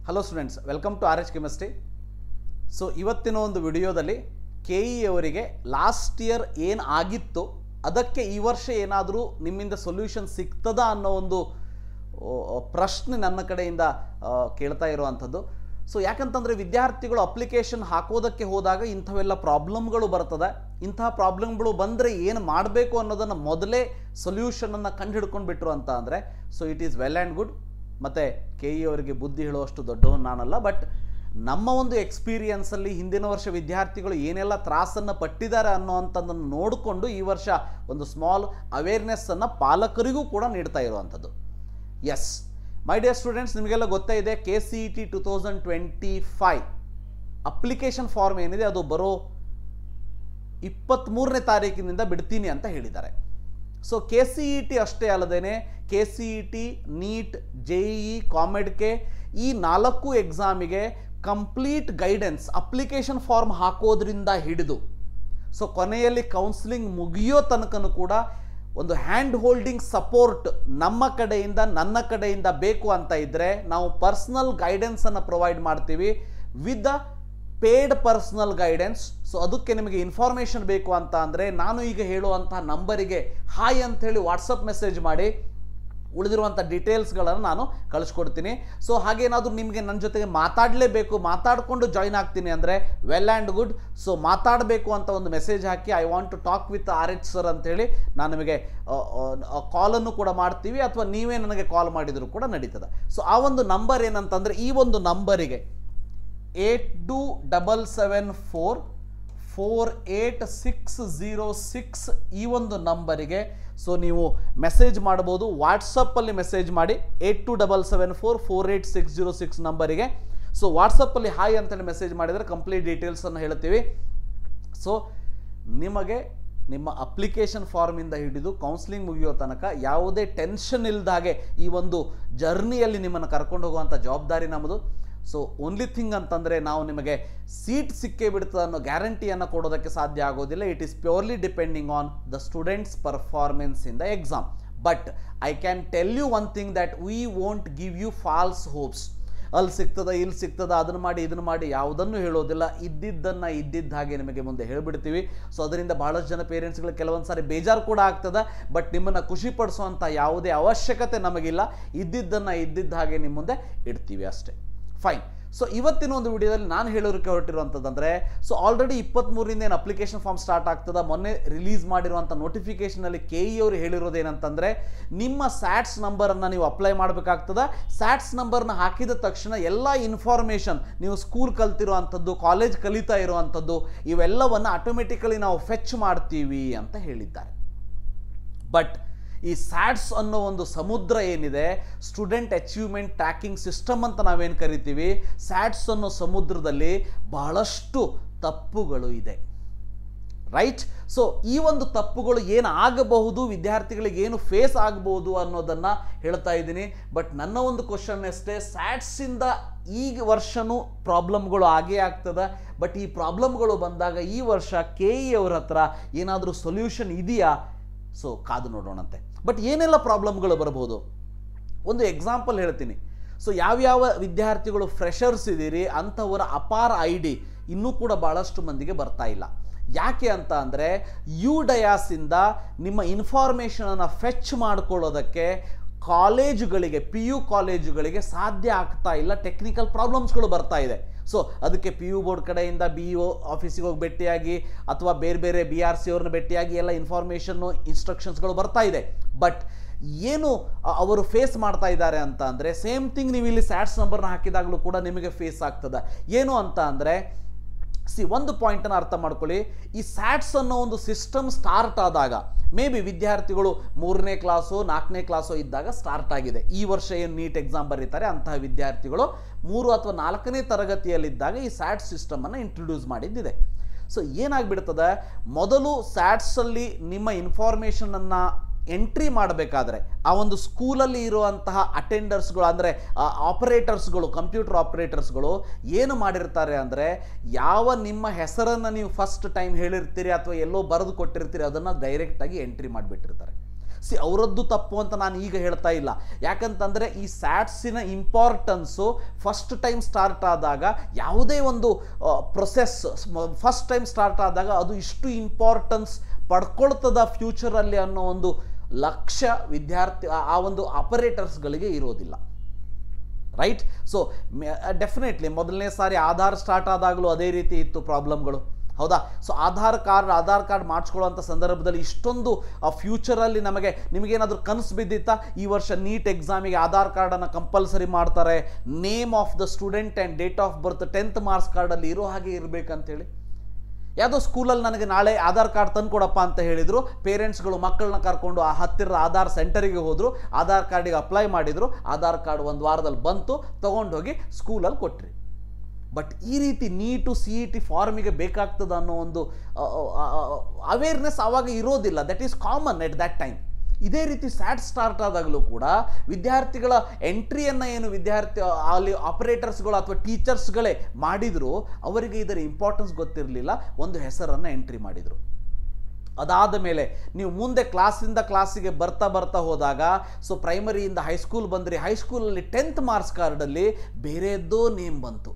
Hello students, welcome to RH chemistry. So ಇವತ್ತಿನ ಒಂದು ವಿಡಿಯೋದಲ್ಲಿ KE ಅವರಿಗೆ ಲಾಸ್ಟ್ ಇಯರ್ ಏನು ಆಗಿತ್ತು ಅದಕ್ಕೆ ಈ ವರ್ಷ ಏನಾದರೂ ನಿಮ್ಮಿಂದ ಸೊಲ್ಯೂಷನ್ ಸಿಗ್ತದಾ ಅನ್ನೋ ಒಂದು ಪ್ರಶ್ನೆ ನನ್ನ ಕಡೆಯಿಂದ ಕೇಳ್ತಾ ಇರುವಂಥದ್ದು. ಸೊ ಯಾಕಂತಂದರೆ ವಿದ್ಯಾರ್ಥಿಗಳು ಅಪ್ಲಿಕೇಶನ್ ಹಾಕೋದಕ್ಕೆ ಹೋದಾಗ ಇಂಥವೆಲ್ಲ ಪ್ರಾಬ್ಲಮ್ಗಳು ಬರ್ತದೆ. ಇಂತಹ ಪ್ರಾಬ್ಲಮ್ಗಳು ಬಂದರೆ ಏನು ಮಾಡಬೇಕು ಅನ್ನೋದನ್ನು ಮೊದಲೇ ಸೊಲ್ಯೂಷನನ್ನು ಕಂಡು ಹಿಡ್ಕೊಂಡು ಬಿಟ್ರು ಅಂತ ಅಂದರೆ so it is well and good. ಮತ್ತು KE ಅವರಿಗೆ ಬುದ್ಧಿ ಹೇಳುವಷ್ಟು ದೊಡ್ಡವನು ನಾನಲ್ಲ, ಬಟ್ ನಮ್ಮ ಒಂದು ಎಕ್ಸ್ಪೀರಿಯನ್ಸಲ್ಲಿ ಹಿಂದಿನ ವರ್ಷ ವಿದ್ಯಾರ್ಥಿಗಳು ಏನೆಲ್ಲ ತ್ರಾಸನ್ನು ಪಟ್ಟಿದ್ದಾರೆ ಅನ್ನೋವಂಥದ್ದನ್ನು ನೋಡಿಕೊಂಡು ಈ ವರ್ಷ ಒಂದು ಸ್ಮಾಲ್ ಅವೇರ್ನೆಸ್ಸನ್ನು ಪಾಲಕರಿಗೂ ಕೂಡ ನೀಡ್ತಾ ಇರುವಂಥದ್ದು. ಎಸ್ ಮೈ ಡಿಯರ್ ಸ್ಟೂಡೆಂಟ್ಸ್, ನಿಮಗೆಲ್ಲ ಗೊತ್ತೇ ಇದೆ KCET 2025 ಅಪ್ಲಿಕೇಶನ್ ಫಾರ್ಮ್ ಏನಿದೆ ಅದು ಬರೋ 23ನೇ ತಾರೀಕಿನಿಂದ ಬಿಡ್ತೀನಿ ಅಂತ ಹೇಳಿದ್ದಾರೆ. ಸೊ KCET ಅಷ್ಟೇ ಅಲ್ಲದೇನೆ KCET, NEET, JEE, COMEDK ಈ 4 ಎಕ್ಸಾಮಿಗೆ ಕಂಪ್ಲೀಟ್ ಗೈಡೆನ್ಸ್ ಅಪ್ಲಿಕೇಶನ್ ಫಾರ್ಮ್ ಹಾಕೋದ್ರಿಂದ ಹಿಡಿದು ಸೊ ಕೊನೆಯಲ್ಲಿ ಕೌನ್ಸಿಲಿಂಗ್ ಮುಗಿಯೋ ತನಕನೂ ಕೂಡ ಒಂದು ಹ್ಯಾಂಡ್ ಹೋಲ್ಡಿಂಗ್ ಸಪೋರ್ಟ್ ನಮ್ಮ ಕಡೆಯಿಂದ ನನ್ನ ಕಡೆಯಿಂದ ಬೇಕು ಅಂತ ಇದ್ದರೆ ನಾವು ಪರ್ಸನಲ್ ಗೈಡೆನ್ಸನ್ನು ಪ್ರೊವೈಡ್ ಮಾಡ್ತೀವಿ with the paid personal guidance. So ಅದಕ್ಕೆ ನಿಮಗೆ ಇನ್ಫಾರ್ಮೇಷನ್ ಬೇಕು ಅಂತ ಅಂದರೆ ನಾನು ಈಗ ಹೇಳುವಂಥ ನಂಬರಿಗೆ ಹಾಯ್ ಅಂಥೇಳಿ ವಾಟ್ಸಪ್ ಮೆಸೇಜ್ ಮಾಡಿ ಉಳಿದಿರುವಂಥ ಡೀಟೇಲ್ಸ್ಗಳನ್ನು ನಾನು ಕಳಿಸ್ಕೊಡ್ತೀನಿ. ಸೊ ಹಾಗೇನಾದರೂ ನಿಮಗೆ ನನ್ನ ಜೊತೆಗೆ ಮಾತಾಡಲೇಬೇಕು, ಮಾತಾಡಿಕೊಂಡು ಜಾಯ್ನ್ ಆಗ್ತೀನಿ ಅಂದರೆ ವೆಲ್ ಆ್ಯಂಡ್ ಗುಡ್. ಸೊ ಮಾತಾಡಬೇಕು ಅಂತ ಒಂದು ಮೆಸೇಜ್ ಹಾಕಿ I want to talk with RH sir ಅಂತೇಳಿ ನಾನು ನಿಮಗೆ ಕಾಲನ್ನು ಕೂಡ ಮಾಡ್ತೀವಿ, ಅಥವಾ ನೀವೇ ನನಗೆ ಕಾಲ್ ಮಾಡಿದರೂ ಕೂಡ ನಡೀತದೆ. ಸೊ ಆ ಒಂದು ನಂಬರ್ ಏನಂತಂದರೆ ಈ ಒಂದು ನಂಬರಿಗೆ 8277448606 ಈ ಒಂದು ನಂಬರಿಗೆ ಸೊ ನೀವು ಮೆಸೇಜ್ ಮಾಡ್ಬೋದು. ವಾಟ್ಸಪ್ಪಲ್ಲಿ ಮೆಸೇಜ್ ಮಾಡಿ 8277448606 ನಂಬರಿಗೆ. ಸೊ ವಾಟ್ಸಪ್ಪಲ್ಲಿ ಹಾಯ್ ಅಂತೇಳಿ ಮೆಸೇಜ್ ಮಾಡಿದರೆ ಕಂಪ್ಲೀಟ್ ಡೀಟೇಲ್ಸನ್ನು ಹೇಳ್ತೀವಿ. ಸೊ ನಿಮಗೆ ನಿಮ್ಮ ಅಪ್ಲಿಕೇಶನ್ ಫಾರ್ಮಿಂದ ಹಿಡಿದು ಕೌನ್ಸಿಲಿಂಗ್ ಮುಗಿಯೋ ತನಕ ಯಾವುದೇ ಟೆನ್ಷನ್ ಇಲ್ಲದ ಹಾಗೆ ಈ ಒಂದು ಜರ್ನಿಯಲ್ಲಿ ನಿಮ್ಮನ್ನು ಕರ್ಕೊಂಡು ಹೋಗುವಂಥ ಜವಾಬ್ದಾರಿ ನಮ್ಮದು. ಸೊ ಓನ್ಲಿ ಥಿಂಗ್ ಅಂತಂದರೆ ನಾವು ನಿಮಗೆ ಸೀಟ್ ಸಿಕ್ಕೇ ಬಿಡ್ತದೆ ಅನ್ನೋ ಗ್ಯಾರಂಟಿಯನ್ನು ಕೊಡೋದಕ್ಕೆ ಸಾಧ್ಯ ಆಗೋದಿಲ್ಲ. It is purely depending on the students performance in the exam. But I can tell you one thing that we won't give you false hopes. ಅಲ್ಲಿ ಸಿಗ್ತದ, ಇಲ್ಲಿ ಸಿಗ್ತದ, ಅದನ್ನು ಮಾಡಿ ಇದನ್ನು ಮಾಡಿ ಯಾವುದನ್ನು ಹೇಳೋದಿಲ್ಲ. ಇದ್ದಿದ್ದನ್ನು ಇದ್ದಿದ್ದ ಹಾಗೆ ನಿಮಗೆ ಮುಂದೆ ಹೇಳಿಬಿಡ್ತೀವಿ. ಸೊ ಅದರಿಂದ ಭಾಳಷ್ಟು ಜನ ಪೇರೆಂಟ್ಸ್ಗಳಿಗೆ ಕೆಲವೊಂದು ಸಾರಿ ಬೇಜಾರು ಕೂಡ ಆಗ್ತದೆ. ಬಟ್ ನಿಮ್ಮನ್ನು ಖುಷಿಪಡಿಸುವಂಥ ಯಾವುದೇ ಅವಶ್ಯಕತೆ ನಮಗಿಲ್ಲ. ಇದ್ದಿದ್ದನ್ನು ಇದ್ದಿದ್ದ ಹಾಗೆ ನಿಮ್ಮ ಮುಂದೆ ಇಡ್ತೀವಿ ಅಷ್ಟೇ. ಫೈನ್. ಸೊ ಇವತ್ತಿನ ಒಂದು ವಿಡಿಯೋದಲ್ಲಿ ನಾನು ಹೇಳೋದಕ್ಕೆ ಹೊರಟಿರುವಂಥದ್ದಂದರೆ ಸೊ ಆಲ್ರೆಡಿ 23ರಿಂದ ಏನು ಅಪ್ಲಿಕೇಶನ್ ಫಾರ್ಮ್ ಸ್ಟಾರ್ಟ್ ಆಗ್ತದೆ. ಮೊನ್ನೆ ರಿಲೀಸ್ ಮಾಡಿರುವಂಥ ನೋಟಿಫಿಕೇಷನಲ್ಲಿ KE ಅವರು ಹೇಳಿರೋದೇನಂತಂದರೆ ನಿಮ್ಮ ಸ್ಯಾಟ್ಸ್ ನಂಬರನ್ನು ನೀವು ಅಪ್ಲೈ ಮಾಡಬೇಕಾಗ್ತದೆ. ಸ್ಯಾಟ್ಸ್ ನಂಬರ್ನ ಹಾಕಿದ ತಕ್ಷಣ ಎಲ್ಲ ಇನ್ಫಾರ್ಮೇಷನ್ ನೀವು ಸ್ಕೂಲ್ ಕಲ್ತಿರುವಂಥದ್ದು, ಕಾಲೇಜ್ ಕಲಿತಾ ಇರುವಂಥದ್ದು ಇವೆಲ್ಲವನ್ನು ಆಟೋಮೆಟಿಕಲಿ ನಾವು ಫೆಚ್ ಮಾಡ್ತೀವಿ ಅಂತ ಹೇಳಿದ್ದಾರೆ. ಬಟ್ ಈ ಸ್ಯಾಟ್ಸ್ ಅನ್ನೋ ಒಂದು ಸಮುದ್ರ ಏನಿದೆ, ಸ್ಟೂಡೆಂಟ್ ಅಚೀವ್ಮೆಂಟ್ ಟ್ರ್ಯಾಕಿಂಗ್ ಸಿಸ್ಟಮ್ ಅಂತ ನಾವೇನು ಕರಿತೀವಿ, ಸ್ಯಾಟ್ಸ್ ಅನ್ನೋ ಸಮುದ್ರದಲ್ಲಿ ಬಹಳಷ್ಟು ತಪ್ಪುಗಳು ಇದೆ. ರೈಟ್? ಸೊ ಈ ಒಂದು ತಪ್ಪುಗಳು ಏನು ಆಗಬಹುದು, ವಿದ್ಯಾರ್ಥಿಗಳಿಗೆ ಏನು ಫೇಸ್ ಆಗಬಹುದು ಅನ್ನೋದನ್ನು ಹೇಳ್ತಾ ಇದ್ದೀನಿ. ಬಟ್ ನನ್ನ ಒಂದು ಕ್ವಶನ್ ಅಷ್ಟೇ, ಸ್ಯಾಟ್ಸಿಂದ ಈ ವರ್ಷನೂ ಪ್ರಾಬ್ಲಮ್ಗಳು ಆಗೇ ಆಗ್ತದೆ. ಬಟ್ ಈ ಪ್ರಾಬ್ಲಮ್ಗಳು ಬಂದಾಗ ಈ ವರ್ಷ KE ಅವ್ರ ಹತ್ರ ಏನಾದರೂ ಸೊಲ್ಯೂಷನ್ ಇದೆಯಾ? ಸೊ ಕಾದು ನೋಡೋಣಂತೆ. ಬಟ್ ಏನೆಲ್ಲ ಪ್ರಾಬ್ಲಮ್ಗಳು ಬರ್ಬೋದು ಒಂದು ಎಕ್ಸಾಂಪಲ್ ಹೇಳ್ತೀನಿ. ಸೊ ಯಾವ್ಯಾವ ವಿದ್ಯಾರ್ಥಿಗಳು ಫ್ರೆಷರ್ಸ್ ಇದ್ದೀರಿ ಅಂಥವರ ಅಪಾರ ID ಇನ್ನೂ ಕೂಡ ಭಾಳಷ್ಟು ಮಂದಿಗೆ ಬರ್ತಾ ಇಲ್ಲ. ಯಾಕೆ ಅಂತ ಅಂದರೆ UDIAS-ಇಂದ ನಿಮ್ಮ ಇನ್ಫಾರ್ಮೇಷನನ್ನು ಫೆಚ್ ಮಾಡ್ಕೊಳ್ಳೋದಕ್ಕೆ ಕಾಲೇಜುಗಳಿಗೆ, PU ಕಾಲೇಜುಗಳಿಗೆ ಸಾಧ್ಯ ಆಗ್ತಾ ಇಲ್ಲ. ಟೆಕ್ನಿಕಲ್ ಪ್ರಾಬ್ಲಮ್ಸ್ಗಳು ಬರ್ತಾ ಇದೆ. ಸೊ ಅದಕ್ಕೆ PU ಬೋರ್ಡ್ ಕಡೆಯಿಂದ BEO ಆಫೀಸಿಗೆ ಹೋಗಿ ಭೇಟಿಯಾಗಿ ಅಥವಾ ಬೇರೆ ಬೇರೆ BRC ಅವ್ರನ್ನ ಭೇಟಿಯಾಗಿ ಎಲ್ಲ ಇನ್ಫಾರ್ಮೇಷನ್ನು, ಇನ್ಸ್ಟ್ರಕ್ಷನ್ಸ್ಗಳು ಬರ್ತಾ ಇದೆ. ಬಟ್ ಏನು ಅವರು ಫೇಸ್ ಮಾಡ್ತಾ ಇದ್ದಾರೆ ಅಂತ ಅಂದರೆ ಸೇಮ್ ಥಿಂಗ್ ನೀವು ಇಲ್ಲಿ ಸ್ಯಾಟ್ಸ್ ನಂಬರ್ನ ಹಾಕಿದಾಗಲೂ ಕೂಡ ನಿಮಗೆ ಫೇಸ್ ಆಗ್ತದೆ. ಏನು ಅಂತ ಅಂದರೆ ಒಂದು ಪಾಯಿಂಟನ್ನು ಅರ್ಥ ಮಾಡ್ಕೊಳ್ಳಿ. ಈ ಸ್ಯಾಟ್ಸ್ ಅನ್ನೋ ಒಂದು ಸಿಸ್ಟಮ್ ಸ್ಟಾರ್ಟ್ ಆದಾಗ ಮೇ ಬಿ ವಿದ್ಯಾರ್ಥಿಗಳು 3ನೇ ಕ್ಲಾಸೋ 4ನೇ ಕ್ಲಾಸೋ ಇದ್ದಾಗ ಸ್ಟಾರ್ಟ್ ಆಗಿದೆ. ಈ ವರ್ಷ ಏನು ನೀಟ್ ಎಕ್ಸಾಮ್ ಬರೀತಾರೆ ಅಂತಹ ವಿದ್ಯಾರ್ಥಿಗಳು 3 ಅಥವಾ 4ನೇ ತರಗತಿಯಲ್ಲಿದ್ದಾಗ ಈ ಸ್ಯಾಟ್ ಸಿಸ್ಟಮನ್ನು ಇಂಟ್ರೊಡ್ಯೂಸ್ ಮಾಡಿದ್ದಿದೆ. ಸೊ ಏನಾಗ್ಬಿಡ್ತದೆ, ಮೊದಲು ಸ್ಯಾಟ್ಸಲ್ಲಿ ನಿಮ್ಮ ಇನ್ಫಾರ್ಮೇಷನನ್ನು ಎಂಟ್ರಿ ಮಾಡಬೇಕಾದ್ರೆ ಆ ಒಂದು ಸ್ಕೂಲಲ್ಲಿ ಇರುವಂತಹ ಅಟೆಂಡರ್ಸ್ಗಳು ಅಂದರೆ ಆಪರೇಟರ್ಸ್ಗಳು, ಕಂಪ್ಯೂಟರ್ ಆಪರೇಟರ್ಸ್ಗಳು ಏನು ಮಾಡಿರ್ತಾರೆ ಅಂದರೆ ಯಾವ ನಿಮ್ಮ ಹೆಸರನ್ನು ನೀವು ಫಸ್ಟ್ ಟೈಮ್ ಹೇಳಿರ್ತೀರಿ ಅಥವಾ ಎಲ್ಲೋ ಬರೆದು ಕೊಟ್ಟಿರ್ತೀರಿ ಅದನ್ನು ಡೈರೆಕ್ಟಾಗಿ ಎಂಟ್ರಿ ಮಾಡಿಬಿಟ್ಟಿರ್ತಾರೆ. ಅವರದ್ದು ತಪ್ಪು ಅಂತ ನಾನು ಈಗ ಹೇಳ್ತಾ ಇಲ್ಲ. ಯಾಕಂತಂದರೆ ಈ ಸ್ಯಾಟ್ಸಿನ ಇಂಪಾರ್ಟೆನ್ಸು ಫಸ್ಟ್ ಟೈಮ್ ಸ್ಟಾರ್ಟ್ ಆದಾಗ, ಯಾವುದೇ ಒಂದು ಪ್ರೊಸೆಸ್ ಫಸ್ಟ್ ಟೈಮ್ ಸ್ಟಾರ್ಟ್ ಆದಾಗ ಅದು ಇಷ್ಟು ಇಂಪಾರ್ಟೆನ್ಸ್ ಪಡ್ಕೊಳ್ತದ ಫ್ಯೂಚರಲ್ಲಿ ಅನ್ನೋ ಒಂದು ಲಕ್ಷ್ಯ ವಿದ್ಯಾರ್ಥಿ ಆ ಒಂದು ಆಪರೇಟರ್ಸ್ಗಳಿಗೆ ಇರೋದಿಲ್ಲ. ರೈಟ್? ಸೊ ಡೆಫಿನೆಟ್ಲಿ ಮೊದಲನೇ ಸಾರಿ ಆಧಾರ್ ಸ್ಟಾರ್ಟ್ ಆದಾಗಲೂ ಅದೇ ರೀತಿ ಇತ್ತು ಪ್ರಾಬ್ಲಮ್ಗಳು, ಹೌದಾ? ಸೊ ಆಧಾರ್ ಕಾರ್ಡ್ ಮಾಡಿಸ್ಕೊಳ್ಳುವಂಥ ಸಂದರ್ಭದಲ್ಲಿ ಇಷ್ಟೊಂದು ಫ್ಯೂಚರಲ್ಲಿ ನಿಮಗೇನಾದರೂ ಕನಸು ಬಿದ್ದಿತ್ತಾ ಈ ವರ್ಷ ನೀಟ್ ಎಕ್ಸಾಮಿಗೆ ಆಧಾರ್ ಕಾರ್ಡನ್ನು ಕಂಪಲ್ಸರಿ ಮಾಡ್ತಾರೆ, name of the student and date of birth 10th marks ಕಾರ್ಡಲ್ಲಿ ಇರೋ ಹಾಗೆ ಇರಬೇಕಂತೇಳಿ? ಯಾವುದೋ ಸ್ಕೂಲಲ್ಲಿ ನನಗೆ ನಾಳೆ ಆಧಾರ್ ಕಾರ್ಡ್ ತಂದು ಕೊಡಪ್ಪ ಅಂತ ಹೇಳಿದರು, ಪೇರೆಂಟ್ಸ್ಗಳು ಮಕ್ಕಳನ್ನ ಕರ್ಕೊಂಡು ಆ ಹತ್ತಿರದ ಆಧಾರ್ ಸೆಂಟರಿಗೆ ಹೋದರು, ಆಧಾರ್ ಕಾರ್ಡಿಗೆ ಅಪ್ಲೈ ಮಾಡಿದರು, ಆಧಾರ್ ಕಾರ್ಡ್ ಒಂದು ವಾರದಲ್ಲಿ ಬಂತು, ತೊಗೊಂಡೋಗಿ ಸ್ಕೂಲಲ್ಲಿ ಕೊಟ್ರಿ. ಬಟ್ ಈ ರೀತಿ ನೀಟು CET ಫಾರ್ಮಿಗೆ ಬೇಕಾಗ್ತದ ಅನ್ನೋ ಒಂದು ಅವೇರ್ನೆಸ್ ಆವಾಗ ಇರೋದಿಲ್ಲ. That is common at that time. ಇದೇ ರೀತಿ ಸ್ಯಾಟ್ ಸ್ಟಾರ್ಟ್ ಆದಾಗಲೂ ಕೂಡ ವಿದ್ಯಾರ್ಥಿಗಳ ಎಂಟ್ರಿಯನ್ನು ಏನು ವಿದ್ಯಾರ್ಥಿ ಅಲ್ಲಿ ಆಪರೇಟರ್ಸ್ಗಳು ಅಥವಾ ಟೀಚರ್ಸ್ಗಳೇ ಮಾಡಿದ್ರು, ಅವರಿಗೆ ಇದರ ಇಂಪಾರ್ಟೆನ್ಸ್ ಗೊತ್ತಿರಲಿಲ್ಲ, ಒಂದು ಹೆಸರನ್ನು ಎಂಟ್ರಿ ಮಾಡಿದರು. ಅದಾದ ಮೇಲೆ ನೀವು ಮುಂದೆ ಕ್ಲಾಸಿಂದ ಕ್ಲಾಸಿಗೆ ಬರ್ತಾ ಹೋದಾಗ, ಸೊ ಪ್ರೈಮರಿಯಿಂದ ಹೈಸ್ಕೂಲ್ ಬಂದ್ರಿ, ಹೈಸ್ಕೂಲಲ್ಲಿ 10th ಮಾರ್ಕ್ಸ್ ಕಾರ್ಡಲ್ಲಿ ಬೇರೆಯದ್ದೋ ನೇಮ್ ಬಂತು.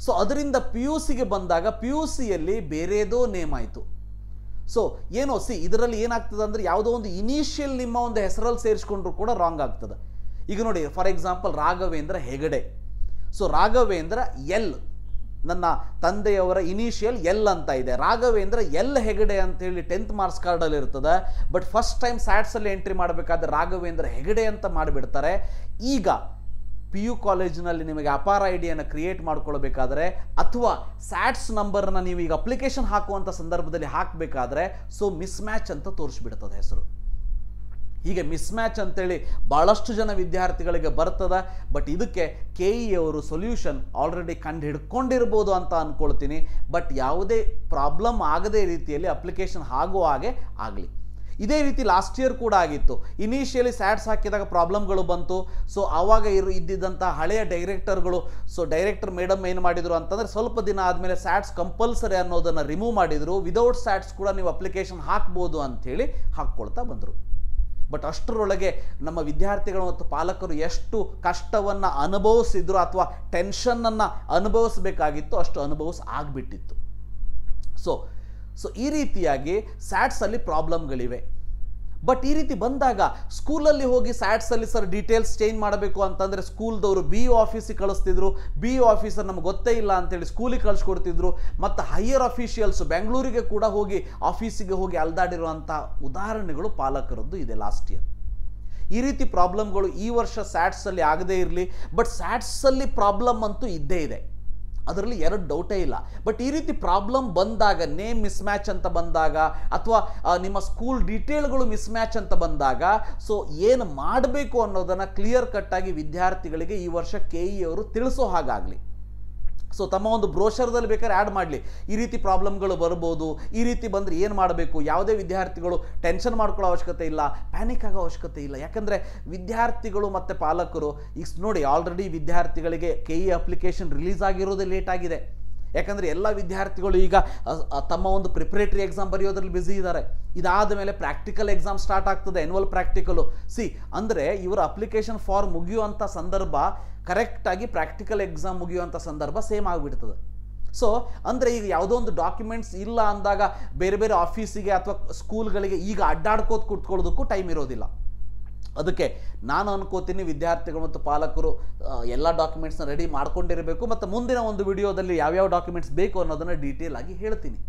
ಸೊ ಅದರಿಂದ PUCಗೆ ಬಂದಾಗ PUCಯಲ್ಲಿ ಬೇರೆಯದೋ ನೇಮ್ ಆಯಿತು. ಸೊ ಏನೋ ಇದರಲ್ಲಿ ಏನಾಗ್ತದೆ ಅಂದರೆ, ಯಾವುದೋ ಒಂದು ಇನಿಷಿಯಲ್ ನಿಮ್ಮ ಒಂದು ಹೆಸರಲ್ಲಿ ಸೇರಿಸ್ಕೊಂಡ್ರು ಕೂಡ ರಾಂಗ್ ಆಗ್ತದೆ. ಈಗ ನೋಡಿ, for example Raghavendra Hegde. So Raghavendra L, ನನ್ನ ತಂದೆಯವರ ಇನಿಷಿಯಲ್ ಎಲ್ ಅಂತ ಇದೆ, ರಾಘವೇಂದ್ರ ಎಲ್ ಹೆಗಡೆ ಅಂತೇಳಿ 10th ಮಾರ್ಕ್ಸ್ ಕಾರ್ಡಲ್ಲಿ ಇರ್ತದೆ. ಬಟ್ ಫಸ್ಟ್ ಟೈಮ್ ಸ್ಯಾಟ್ಸಲ್ಲಿ ಎಂಟ್ರಿ ಮಾಡಬೇಕಾದ್ರೆ ರಾಘವೇಂದ್ರ ಹೆಗಡೆ ಅಂತ ಮಾಡಿಬಿಡ್ತಾರೆ. ಈಗ PU ಕಾಲೇಜಿನಲ್ಲಿ ನಿಮಗೆ ಅಪಾರ ಐಡಿಯನ್ನು ಕ್ರಿಯೇಟ್ ಮಾಡ್ಕೊಳ್ಬೇಕಾದ್ರೆ, ಅಥವಾ ಸ್ಯಾಟ್ಸ್ ನಂಬರನ್ನು ನೀವು ಈಗ ಅಪ್ಲಿಕೇಶನ್ ಹಾಕುವಂಥ ಸಂದರ್ಭದಲ್ಲಿ ಹಾಕಬೇಕಾದ್ರೆ, ಸೊ ಮಿಸ್ ಮ್ಯಾಚ್ ಅಂತ ತೋರಿಸ್ಬಿಡ್ತದೆ ಹೆಸರು. ಹೀಗೆ ಮಿಸ್ ಮ್ಯಾಚ್ ಅಂತೇಳಿ ಭಾಳಷ್ಟು ಜನ ವಿದ್ಯಾರ್ಥಿಗಳಿಗೆ ಬರ್ತದೆ. ಬಟ್ ಇದಕ್ಕೆ KE ಅವರು ಸೊಲ್ಯೂಷನ್ ಆಲ್ರೆಡಿ ಕಂಡು ಹಿಡ್ಕೊಂಡಿರ್ಬೋದು ಅಂತ ಅಂದ್ಕೊಳ್ತೀನಿ. ಬಟ್ ಯಾವುದೇ ಪ್ರಾಬ್ಲಮ್ ಆಗದೇ ರೀತಿಯಲ್ಲಿ ಅಪ್ಲಿಕೇಶನ್ ಆಗುವ ಹಾಗೆ ಆಗಲಿ. ಇದೇ ರೀತಿ ಲಾಸ್ಟ್ ಇಯರ್ ಕೂಡ ಆಗಿತ್ತು. ಇನಿಷಿಯಲಿ ಸ್ಯಾಟ್ಸ್ ಹಾಕಿದಾಗ ಪ್ರಾಬ್ಲಮ್ಗಳು ಬಂತು. ಸೊ ಆವಾಗ ಇದ್ದಿದ್ದಂಥ ಹಳೆಯ ಡೈರೆಕ್ಟರ್ಗಳು, ಸೊ ಡೈರೆಕ್ಟರ್ ಮೇಡಮ್ ಏನು ಮಾಡಿದರು ಅಂತಂದರೆ, ಸ್ವಲ್ಪ ದಿನ ಆದಮೇಲೆ ಸ್ಯಾಟ್ಸ್ ಕಂಪಲ್ಸರಿ ಅನ್ನೋದನ್ನು ರಿಮೂವ್ ಮಾಡಿದರು. ವಿದೌಟ್ ಸ್ಯಾಟ್ಸ್ ಕೂಡ ನೀವು ಅಪ್ಲಿಕೇಶನ್ ಹಾಕ್ಬೋದು ಅಂಥೇಳಿ ಹಾಕ್ಕೊಳ್ತಾ ಬಂದರು. ಬಟ್ ಅಷ್ಟರೊಳಗೆ ನಮ್ಮ ವಿದ್ಯಾರ್ಥಿಗಳು ಮತ್ತು ಪಾಲಕರು ಎಷ್ಟು ಕಷ್ಟವನ್ನು ಅನುಭವಿಸಿದ್ರು ಅಥವಾ ಟೆನ್ಷನ್ನನ್ನು ಅನುಭವಿಸಬೇಕಾಗಿತ್ತು, ಅಷ್ಟು ಆಗಿಬಿಟ್ಟಿತ್ತು. ಸೊ ಈ ರೀತಿಯಾಗಿ ಸ್ಯಾಟ್ಸಲ್ಲಿ ಪ್ರಾಬ್ಲಮ್ಗಳಿವೆ. ಬಟ್ ಈ ರೀತಿ ಬಂದಾಗ ಸ್ಕೂಲಲ್ಲಿ ಹೋಗಿ ಸ್ಯಾಟ್ಸಲ್ಲಿ ಸರ್ ಡೀಟೇಲ್ಸ್ ಚೇಂಜ್ ಮಾಡಬೇಕು ಅಂತಂದರೆ ಸ್ಕೂಲ್ದವರು BO ಆಫೀಸಿಗೆ ಕಳಿಸ್ತಿದ್ರು. BO ಆಫೀಸರ್ ನಮ್ಗೆ ಗೊತ್ತೇ ಇಲ್ಲ ಅಂತೇಳಿ ಸ್ಕೂಲಿಗೆ ಕಳಿಸ್ಕೊಡ್ತಿದ್ರು. ಮತ್ತು ಹೈಯರ್ ಅಫಿಷಿಯಲ್ಸ್ ಬೆಂಗಳೂರಿಗೆ ಕೂಡ ಹೋಗಿ ಆಫೀಸಿಗೆ ಹೋಗಿ ಅಲ್ದಾಡಿರುವಂಥ ಉದಾಹರಣೆಗಳು ಪಾಲಕರದ್ದು ಇದೆ ಲಾಸ್ಟ್ ಇಯರ್. ಈ ರೀತಿ ಪ್ರಾಬ್ಲಮ್ಗಳು ಈ ವರ್ಷ ಸ್ಯಾಟ್ಸಲ್ಲಿ ಆಗದೇ ಇರಲಿ. ಬಟ್ ಸ್ಯಾಟ್ಸಲ್ಲಿ ಪ್ರಾಬ್ಲಮ್ ಅಂತೂ ಇದ್ದೇ ಇದೆ, ಅದರಲ್ಲಿ ಎರಡು ಡೌಟೇ ಇಲ್ಲ. ಬಟ್ ಈ ರೀತಿ ಪ್ರಾಬ್ಲಮ್ ಬಂದಾಗ, ನೇಮ್ ಮಿಸ್ ಮ್ಯಾಚ್ ಅಂತ ಬಂದಾಗ, ಅಥವಾ ನಿಮ್ಮ ಸ್ಕೂಲ್ ಡೀಟೇಲ್ಗಳು ಮಿಸ್ ಮ್ಯಾಚ್ ಅಂತ ಬಂದಾಗ, ಸೊ ಏನು ಮಾಡಬೇಕು ಅನ್ನೋದನ್ನು ಕ್ಲಿಯರ್ ಕಟ್ಟಾಗಿ ವಿದ್ಯಾರ್ಥಿಗಳಿಗೆ ಈ ವರ್ಷ KE ಅವರು ತಿಳಿಸೋ ಹಾಗಾಗಲಿ. ಸೊ ತಮ್ಮ ಒಂದು ಬ್ರೋಷರ್ದಲ್ಲಿ ಬೇಕಾದ್ರೆ ಆ್ಯಡ್ ಮಾಡಲಿ, ಈ ರೀತಿ ಪ್ರಾಬ್ಲಮ್ಗಳು ಬರ್ಬೋದು, ಈ ರೀತಿ ಬಂದರೆ ಏನು ಮಾಡಬೇಕು. ಯಾವುದೇ ವಿದ್ಯಾರ್ಥಿಗಳು ಟೆನ್ಷನ್ ಮಾಡ್ಕೊಳ್ಳೋ ಅವಶ್ಯಕತೆ ಇಲ್ಲ, ಪ್ಯಾನಿಕ್ ಆಗೋ ಅವಶ್ಯಕತೆ ಇಲ್ಲ. ಯಾಕಂದರೆ ವಿದ್ಯಾರ್ಥಿಗಳು ಮತ್ತು ಪಾಲಕರು ಈಗ ನೋಡಿ, ಆಲ್ರೆಡಿ ವಿದ್ಯಾರ್ಥಿಗಳಿಗೆ KE ಅಪ್ಲಿಕೇಶನ್ ರಿಲೀಸ್ ಆಗಿರೋದೇ ಲೇಟ್ ಆಗಿದೆ. ಯಾಕಂದರೆ ಎಲ್ಲ ವಿದ್ಯಾರ್ಥಿಗಳು ಈಗ ತಮ್ಮ ಒಂದು ಪ್ರಿಪ್ರೇಟರಿ ಎಕ್ಸಾಮ್ ಬರೆಯೋದ್ರಲ್ಲಿ ಬ್ಯುಸಿ ಇದ್ದಾರೆ. ಇದಾದ ಮೇಲೆ ಪ್ರಾಕ್ಟಿಕಲ್ ಎಕ್ಸಾಮ್ ಸ್ಟಾರ್ಟ್ ಆಗ್ತದೆ, ಆ್ಯನ್ಯುವಲ್ ಪ್ರಾಕ್ಟಿಕಲು. ಅಂದರೆ ಇವರ ಅಪ್ಲಿಕೇಶನ್ ಫಾರ್ಮ್ ಮುಗಿಯುವಂಥ ಸಂದರ್ಭ ಕರೆಕ್ಟಾಗಿ ಪ್ರಾಕ್ಟಿಕಲ್ ಎಕ್ಸಾಮ್ ಮುಗಿಯುವಂಥ ಸಂದರ್ಭ ಸೇಮ್ ಆಗಿಬಿಡ್ತದೆ. ಸೊ ಅಂದರೆ ಈಗ ಯಾವುದೋ ಒಂದು ಡಾಕ್ಯುಮೆಂಟ್ಸ್ ಇಲ್ಲ ಅಂದಾಗ ಬೇರೆ ಬೇರೆ ಆಫೀಸಿಗೆ ಅಥವಾ ಸ್ಕೂಲ್ಗಳಿಗೆ ಈಗ ಅಡ್ಡಾಡ್ಕೋದು ಕೂತ್ಕೊಳ್ಳೋದಕ್ಕೂ ಟೈಮ್ ಇರೋದಿಲ್ಲ. ಅದಕ್ಕೆ ನಾನು ಅನ್ಕೋತೀನಿ ವಿದ್ಯಾರ್ಥಿಗಳು ಮತ್ತು ಪಾಲಕರು ಎಲ್ಲ ಡಾಕ್ಯುಮೆಂಟ್ಸ್ನ ರೆಡಿ ಮಾಡ್ಕೊಂಡಿರಬೇಕು. ಮತ್ತು ಮುಂದಿನ ಒಂದು ವಿಡಿಯೋದಲ್ಲಿ ಯಾವ್ಯಾವ ಡಾಕ್ಯುಮೆಂಟ್ಸ್ ಬೇಕು ಅನ್ನೋದನ್ನು ಡೀಟೇಲ್ ಆಗಿ ಹೇಳ್ತೀನಿ.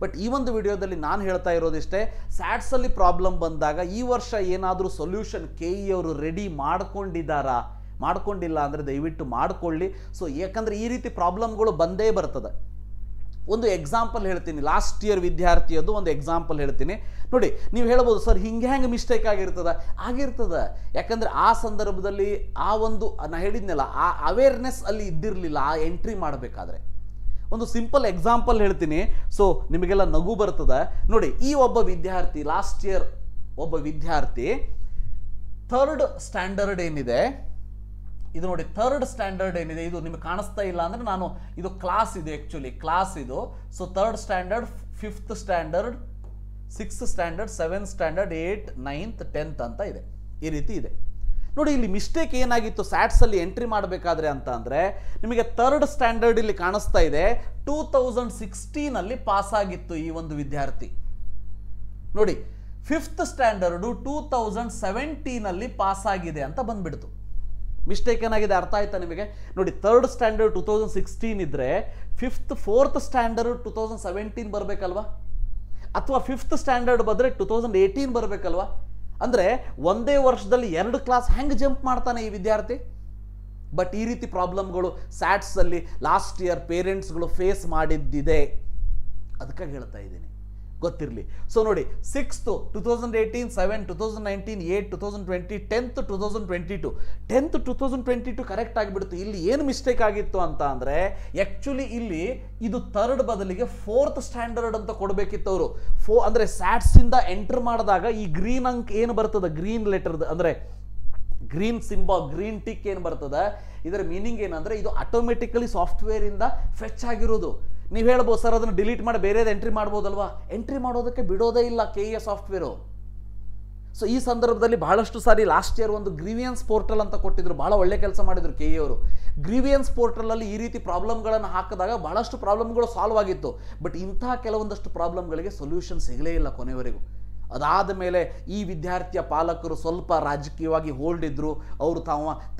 ಬಟ್ ಈ ಒಂದು ವಿಡಿಯೋದಲ್ಲಿ ನಾನು ಹೇಳ್ತಾ ಇರೋದಿಷ್ಟೇ, ಸ್ಯಾಟ್ಸಲ್ಲಿ ಪ್ರಾಬ್ಲಮ್ ಬಂದಾಗ ಈ ವರ್ಷ ಏನಾದರೂ ಸೊಲ್ಯೂಷನ್ KE ಅವರು ರೆಡಿ ಮಾಡ್ಕೊಂಡಿಲ್ಲ ಅಂದರೆ ದಯವಿಟ್ಟು ಮಾಡಿಕೊಳ್ಳಿ. ಸೊ ಯಾಕಂದರೆ ಈ ರೀತಿ ಪ್ರಾಬ್ಲಮ್ಗಳು ಬಂದೇ ಬರ್ತದೆ. ಒಂದು ಎಕ್ಸಾಂಪಲ್ ಹೇಳ್ತೀನಿ, ಲಾಸ್ಟ್ ಇಯರ್ ವಿದ್ಯಾರ್ಥಿಯದ್ದು ಒಂದು ಎಕ್ಸಾಂಪಲ್ ಹೇಳ್ತೀನಿ ನೋಡಿ. ನೀವು ಹೇಳ್ಬೋದು ಸರ್ ಹೆಂಗೆ ಮಿಸ್ಟೇಕ್ ಆಗಿರ್ತದೆ. ಯಾಕಂದರೆ ಆ ಸಂದರ್ಭದಲ್ಲಿ ಆ ಒಂದು ನಾನು ಹೇಳಿದ್ನಲ್ಲ, ಆ ಅವೇರ್ನೆಸ್ ಅಲ್ಲಿ ಇದ್ದಿರಲಿಲ್ಲ ಆ ಎಂಟ್ರಿ ಮಾಡಬೇಕಾದ್ರೆ. ಒಂದು ಸಿಂಪಲ್ ಎಕ್ಸಾಂಪಲ್ ಹೇಳ್ತೀನಿ, ಸೊ ನಿಮಗೆಲ್ಲ ನಗು ಬರ್ತದೆ ನೋಡಿ. ಈ ಒಬ್ಬ ವಿದ್ಯಾರ್ಥಿ ಲಾಸ್ಟ್ ಇಯರ್ ಒಬ್ಬ ವಿದ್ಯಾರ್ಥಿ 3rd ಸ್ಟ್ಯಾಂಡರ್ಡ್ ಏನಿದೆ, ಇದು ನೋಡಿ 3rd ಸ್ಟ್ಯಾಂಡರ್ಡ್ ಏನಿದೆ, ಇದು ನಿಮಗೆ ಕಾಣಿಸ್ತಾ ಇಲ್ಲ ಅಂದರೆ ನಾನು ಇದು ಕ್ಲಾಸ್ ಇದು, ಆ್ಯಕ್ಚುಲಿ ಕ್ಲಾಸ್ ಇದು. So 3rd standard, 5th standard, 6th standard 7th standard 8th 9th 10th ಅಂತ ಇದೆ. ಈ ರೀತಿ ಇದೆ ನೋಡಿ. ಇಲ್ಲಿ ಮಿಸ್ಟೇಕ್ ಏನಾಗಿತ್ತು ಸ್ಯಾಟ್ಸಲ್ಲಿ ಎಂಟ್ರಿ ಮಾಡಬೇಕಾದ್ರೆ ಅಂತ ಅಂದರೆ, ನಿಮಗೆ 3rd ಸ್ಟ್ಯಾಂಡರ್ಡ್ ಇಲ್ಲಿ ಕಾಣಿಸ್ತಾ ಇದೆ 2016 ಪಾಸ್ ಆಗಿತ್ತು ಈ ಒಂದು ವಿದ್ಯಾರ್ಥಿ. ನೋಡಿ 5th ಸ್ಟ್ಯಾಂಡರ್ಡು 2017 ಪಾಸ್ ಆಗಿದೆ ಅಂತ ಬಂದ್ಬಿಡ್ತು. ಮಿಸ್ಟೇಕ್ ಏನಾಗಿದೆ ಅರ್ಥ ಆಯ್ತಾ ನಿಮಗೆ? ನೋಡಿ 3rd ಸ್ಟ್ಯಾಂಡರ್ಡ್ 2016 ಇದ್ರೆ 4th ಸ್ಟ್ಯಾಂಡರ್ಡ್ 2017 ಬರಬೇಕಲ್ವಾ, ಅಥವಾ 5th ಸ್ಟ್ಯಾಂಡರ್ಡ್ ಬಂದರೆ 2018 ಬರಬೇಕಲ್ವಾ? ಅಂದರೆ ಒಂದೇ ವರ್ಷದಲ್ಲಿ 2 ಕ್ಲಾಸ್ ಹೆಂಗೆ ಜಂಪ್ ಮಾಡ್ತಾನೆ ಈ ವಿದ್ಯಾರ್ಥಿ? ಬಟ್ ಈ ರೀತಿ ಪ್ರಾಬ್ಲಮ್ಗಳು ಸ್ಯಾಟ್ಸಲ್ಲಿ ಲಾಸ್ಟ್ ಇಯರ್ ಪೇರೆಂಟ್ಸ್ಗಳು ಫೇಸ್ ಮಾಡಿದ್ದಿದೆ, ಅದಕ್ಕಾಗಿ ಹೇಳ್ತಾ ಇದ್ದೀನಿ, ಗೊತ್ತಿರಲಿ. ಸೊ ನೋಡಿ 6th 2018, 7 2019, 8 2020, 10th 2022. 10th 2022 ಕರೆಕ್ಟ್ ಆಗಿಬಿಡ್ತು. ಇಲ್ಲಿ ಏನು ಮಿಸ್ಟೇಕ್ ಆಗಿತ್ತು ಅಂತ ಅಂದರೆ, ಆ್ಯಕ್ಚುಲಿ ಇಲ್ಲಿ ಇದು 3rd ಬದಲಿಗೆ 4th ಸ್ಟ್ಯಾಂಡರ್ಡ್ ಅಂತ ಕೊಡಬೇಕಿತ್ತು ಅವರು. ಅಂದರೆ ಸ್ಯಾಟ್ಸಿಂದ ಎಂಟರ್ ಮಾಡಿದಾಗ ಈ ಗ್ರೀನ್ ಅಂಕ್ ಏನು ಬರ್ತದೆ, ಗ್ರೀನ್ ಲೆಟರ್ ಅಂದರೆ ಗ್ರೀನ್ ಸಿಂಬಾಲ್, ಗ್ರೀನ್ ಟಿಕ್ ಏನು ಬರ್ತದೆ, ಇದರ ಮೀನಿಂಗ್ ಏನಂದರೆ ಇದು ಆಟೋಮೆಟಿಕಲಿ ಸಾಫ್ಟ್ವೇರಿಂದ ಫೆಚ್ ಆಗಿರೋದು. ನೀವು ಹೇಳ್ಬೋದು ಸರ್ ಅದನ್ನು ಡಿಲೀಟ್ ಮಾಡಿ ಬೇರೆದು ಎಂಟ್ರಿ ಮಾಡ್ಬೋದಲ್ವಾ? ಎಂಟ್ರಿ ಮಾಡೋದಕ್ಕೆ ಬಿಡೋದೇ ಇಲ್ಲ KE ಸಾಫ್ಟ್ವೇರು. ಸೊ ಈ ಸಂದರ್ಭದಲ್ಲಿ ಬಹಳಷ್ಟು ಸಾರಿ ಲಾಸ್ಟ್ ಇಯರ್ ಒಂದು ಗ್ರೀವಿಯನ್ಸ್ ಪೋರ್ಟಲ್ ಅಂತ ಕೊಟ್ಟಿದ್ರು, ಬಹಳ ಒಳ್ಳೆ ಕೆಲಸ ಮಾಡಿದ್ರು KE ಅವರು. ಗ್ರೀವಿಯನ್ಸ್ ಪೋರ್ಟಲಲ್ಲಿ ಈ ರೀತಿ ಪ್ರಾಬ್ಲಮ್ಗಳನ್ನು ಹಾಕಿದಾಗ ಬಹಳಷ್ಟು ಪ್ರಾಬ್ಲಮ್ಗಳು ಸಾಲ್ವ್ ಆಗಿತ್ತು. ಬಟ್ ಇಂತಹ ಕೆಲವೊಂದಷ್ಟು ಪ್ರಾಬ್ಲಮ್ಗಳಿಗೆ ಸೊಲ್ಯೂಷನ್ ಸಿಗಲೇ ಇಲ್ಲ ಕೊನೆವರೆಗೂ. ಅದಾದ ಮೇಲೆ ಈ ವಿದ್ಯಾರ್ಥಿಯ ಪಾಲಕರು ಸ್ವಲ್ಪ ರಾಜಕೀಯವಾಗಿ ಹೋಲ್ಡ್ ಇದ್ದರು. ಅವರು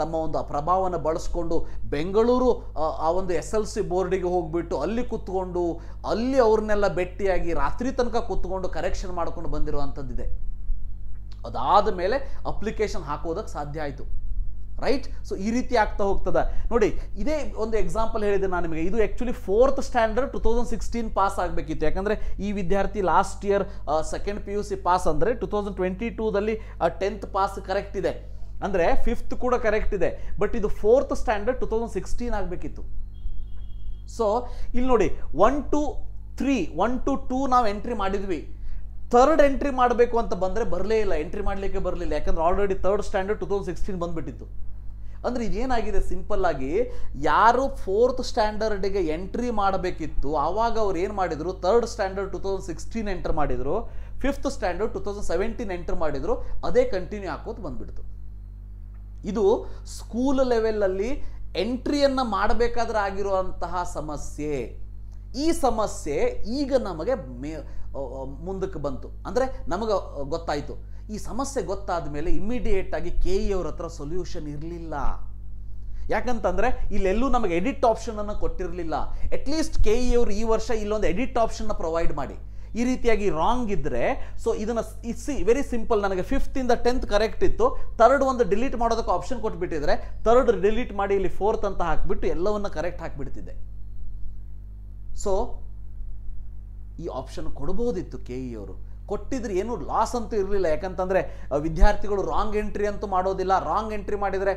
ತಮ್ಮ ಒಂದು ಪ್ರಭಾವವನ್ನು ಬಳಸ್ಕೊಂಡು ಬೆಂಗಳೂರು ಆ ಒಂದು SLC ಬೋರ್ಡಿಗೆ ಹೋಗ್ಬಿಟ್ಟು ಅಲ್ಲಿ ಕೂತ್ಕೊಂಡು ಅಲ್ಲಿ ಅವ್ರನ್ನೆಲ್ಲ ಭೇಟಿಯಾಗಿ ರಾತ್ರಿ ತನಕ ಕೂತ್ಕೊಂಡು ಕರೆಕ್ಷನ್ ಮಾಡ್ಕೊಂಡು ಬಂದಿರುವಂಥದ್ದಿದೆ. ಅದಾದ ಮೇಲೆ ಅಪ್ಲಿಕೇಶನ್ ಹಾಕೋದಕ್ಕೆ ಸಾಧ್ಯ ಆಯಿತು, ರೈಟ್? ಸೊ ಈ ರೀತಿ ಆಗ್ತಾ ಹೋಗ್ತದೆ ನೋಡಿ. ಇದೇ ಒಂದು ಎಕ್ಸಾಂಪಲ್ ಹೇಳಿದೆ ನಾನು ನಿಮಗೆ. ಇದು ಆ್ಯಕ್ಚುಲಿ 4th ಸ್ಟ್ಯಾಂಡರ್ಡ್ 2016 ಪಾಸ್ ಆಗಬೇಕಿತ್ತು. ಯಾಕಂದರೆ ಈ ವಿದ್ಯಾರ್ಥಿ last year 2nd PUC pass ಅಂದರೆ 2022ದಲ್ಲಿ 10th ಪಾಸ್ ಕರೆಕ್ಟ್ ಇದೆ, ಅಂದರೆ 5th ಕೂಡ ಕರೆಕ್ಟ್ ಇದೆ. ಬಟ್ ಇದು 4th ಸ್ಟ್ಯಾಂಡರ್ಡ್ 2016 ಆಗಬೇಕಿತ್ತು. ಸೊ ಇಲ್ಲಿ ನೋಡಿ 1 to 3, 1 to 2 ನಾವು ಎಂಟ್ರಿ ಮಾಡಿದ್ವಿ. 3rd ಎಂಟ್ರಿ ಮಾಡಬೇಕು ಅಂತ ಬಂದರೆ ಬರಲೇ ಇಲ್ಲ, ಎಂಟ್ರಿ ಮಾಡಲಿಕ್ಕೆ ಬರಲಿಲ್ಲ. ಯಾಕಂದ್ರೆ ಆಲ್ರೆಡಿ 3rd ಸ್ಟ್ಯಾಂಡರ್ಡ್ 2016 ಬಂದುಬಿಟ್ಟಿತ್ತು. ಅಂದರೆ ಇದೇನಾಗಿದೆ, ಸಿಂಪಲ್ ಆಗಿ ಯಾರು 4th ಸ್ಟ್ಯಾಂಡರ್ಡಿಗೆ ಎಂಟ್ರಿ ಮಾಡಬೇಕಿತ್ತು ಆವಾಗ ಅವ್ರು ಏನು ಮಾಡಿದರು, 3rd ಸ್ಟ್ಯಾಂಡರ್ಡ್ 2016 ಎಂಟರ್ ಮಾಡಿದರು, 5th ಸ್ಟ್ಯಾಂಡರ್ಡ್ 2017 ಎಂಟರ್ ಮಾಡಿದರು. ಅದೇ ಕಂಟಿನ್ಯೂ ಹಾಕೋದು ಬಂದ್ಬಿಡ್ತು. ಇದು ಸ್ಕೂಲ್ ಲೆವೆಲಲ್ಲಿ ಎಂಟ್ರಿಯನ್ನು ಮಾಡಬೇಕಾದ್ರೆ ಆಗಿರುವಂತಹ ಸಮಸ್ಯೆ. ಈ ಸಮಸ್ಯೆ ಈಗ ನಮಗೆ ಮುಂದಕ್ಕೆ ಬಂತು, ಅಂದರೆ ನಮಗೆ ಗೊತ್ತಾಯಿತು. ಈ ಸಮಸ್ಯೆ ಗೊತ್ತಾದ ಮೇಲೆ ಇಮ್ಮಿಡಿಯೇಟ್ ಆಗಿ KE ಅವ್ರ ಹತ್ರ ಸೊಲ್ಯೂಷನ್ ಇರಲಿಲ್ಲ. ಯಾಕಂತಂದರೆ ಇಲ್ಲೆಲ್ಲೂ ನಮಗೆ ಎಡಿಟ್ ಆಪ್ಷನನ್ನು ಕೊಟ್ಟಿರಲಿಲ್ಲ. ಅಟ್ಲೀಸ್ಟ್ KE ಅವರು ಈ ವರ್ಷ ಇಲ್ಲೊಂದು ಎಡಿಟ್ ಆಪ್ಷನ್ನ ಪ್ರೊವೈಡ್ ಮಾಡಿ. ಈ ರೀತಿಯಾಗಿ ರಾಂಗ್ ಇದ್ದರೆ, ಸೊ ಇದನ್ನು ವೆರಿ ಸಿಂಪಲ್, ನನಗೆ 5th ಇಂದ 10th ಕರೆಕ್ಟ್ ಇತ್ತು, 3rd ಒಂದು ಡಿಲೀಟ್ ಮಾಡೋದಕ್ಕೆ ಆಪ್ಷನ್ ಕೊಟ್ಬಿಟ್ಟಿದ್ರೆ 3rd ಡಿಲೀಟ್ ಮಾಡಿ ಇಲ್ಲಿ 4th ಅಂತ ಹಾಕಿಬಿಟ್ಟು ಎಲ್ಲವನ್ನು ಕರೆಕ್ಟ್ ಹಾಕಿಬಿಡ್ತಿದ್ದೆ. ಸೊ ಈ ಆಪ್ಷನ್ ಕೊಡ್ಬೋದಿತ್ತು KE ಅವರು, ಕೊಟ್ಟಿದ್ರೆ ಏನು ಲಾಸ್ ಅಂತೂ ಇರಲಿಲ್ಲ. ಯಾಕಂತಂದರೆ ವಿದ್ಯಾರ್ಥಿಗಳು ರಾಂಗ್ ಎಂಟ್ರಿ ಅಂತೂ ಮಾಡೋದಿಲ್ಲ. ರಾಂಗ್ ಎಂಟ್ರಿ ಮಾಡಿದರೆ